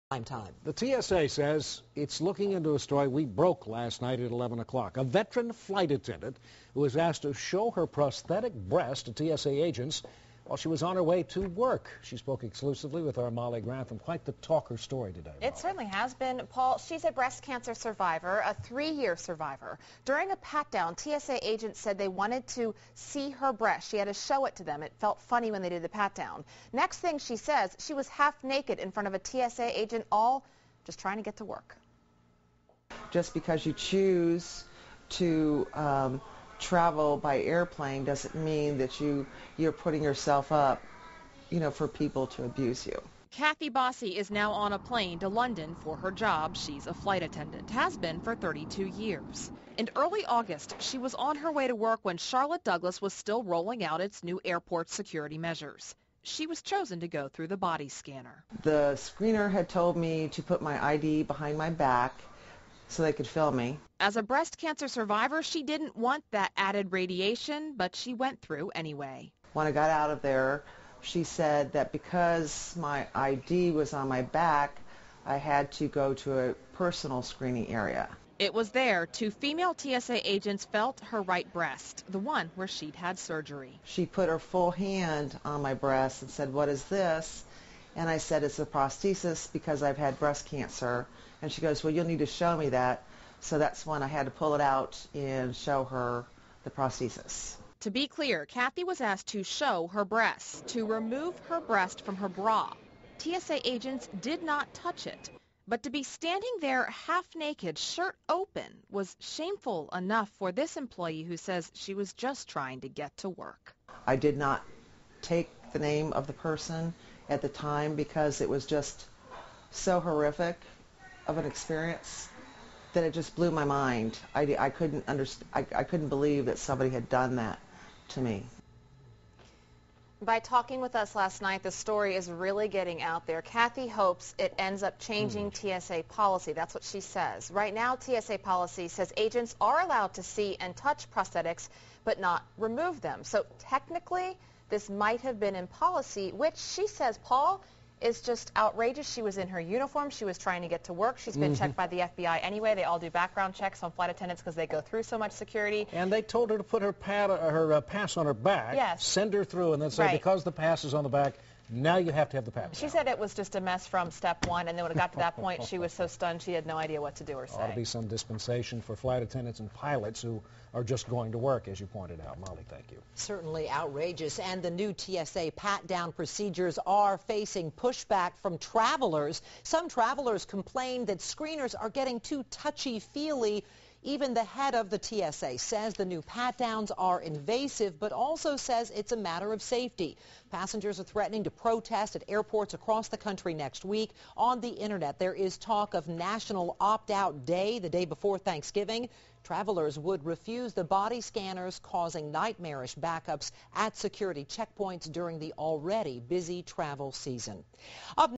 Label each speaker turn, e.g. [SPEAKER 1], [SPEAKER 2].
[SPEAKER 1] Prime time.
[SPEAKER 2] The TSA says it's looking into a story we broke last night at 11 o'clock. A veteran flight attendant who was asked to show her prosthetic breast to TSA agents while she was on her way to work. She spoke exclusively with our Molly Grantham. Quite the talker story today, Molly.
[SPEAKER 3] It certainly has been, Paul. She's a breast cancer survivor, a 3-year survivor. During a pat-down, TSA agents said they wanted to see her breast. She had to show it to them. It felt funny when they did the pat-down. Next thing she says, she was half naked in front of a TSA agent, all just trying to get to work.
[SPEAKER 4] Just because you choose to travel by airplane doesn't mean that you're putting yourself up, for people to abuse you.
[SPEAKER 5] Kathy Bossy is now on a plane to London for her job. She's a flight attendant, has been for 32 years. In early August, she was on her way to work when Charlotte Douglas was still rolling out its new airport security measures. She was chosen to go through the body scanner.
[SPEAKER 4] The screener had told me to put my ID behind my back so they could film me.
[SPEAKER 5] As a breast cancer survivor, she didn't want that added radiation, but she went through anyway.
[SPEAKER 4] When I got out of there, she said that because my ID was on my back, I had to go to a personal screening area.
[SPEAKER 5] It was there 2 female TSA agents felt her right breast, the one where she'd had surgery.
[SPEAKER 4] She put her full hand on my breast and said, "What is this?" And I said, "It's a prosthesis because I've had breast cancer." And she goes, "Well, you'll need to show me that." So that's when I had to pull it out and show her the prosthesis.
[SPEAKER 5] To be clear, Kathy was asked to show her breasts, to remove her breast from her bra. TSA agents did not touch it. But to be standing there half naked, shirt open, was shameful enough for this employee who says she was just trying to get to work.
[SPEAKER 4] I did not take the name of the person at the time because it was just so horrific of an experience that it just blew my mind. I couldn't I couldn't believe that somebody had done that to me.
[SPEAKER 3] By talking with us last night, the story is really getting out there. Kathy hopes it ends up changing TSA policy. That's what she says. Right now, TSA policy says agents are allowed to see and touch prosthetics, but not remove them. So technically, this might have been in policy, which she says, Paul, is just outrageous. She was in her uniform. She was trying to get to work. She's been checked by the FBI anyway. They all do background checks on flight attendants because they go through so much security.
[SPEAKER 2] And they told her to put her pass on her back,
[SPEAKER 3] yes,
[SPEAKER 2] send her through, and then say, because the pass is on the back, now you have to have the pass.
[SPEAKER 3] She said it was just a mess from step one, and then when it got to that point, she was so stunned she had no idea what to do or say.
[SPEAKER 2] Ought to be some dispensation for flight attendants and pilots who are just going to work, as you pointed out. Molly, thank you.
[SPEAKER 1] Certainly outrageous, and the new TSA pat-down procedures are facing pushback from travelers. Some travelers complain that screeners are getting too touchy-feely. Even the head of the TSA says the new pat-downs are invasive, but also says it's a matter of safety. Passengers are threatening to protest at airports across the country next week. On the internet, there is talk of National Opt-out Day, the day before Thanksgiving. Travelers would refuse the body scanners, causing nightmarish backups at security checkpoints during the already busy travel season. Up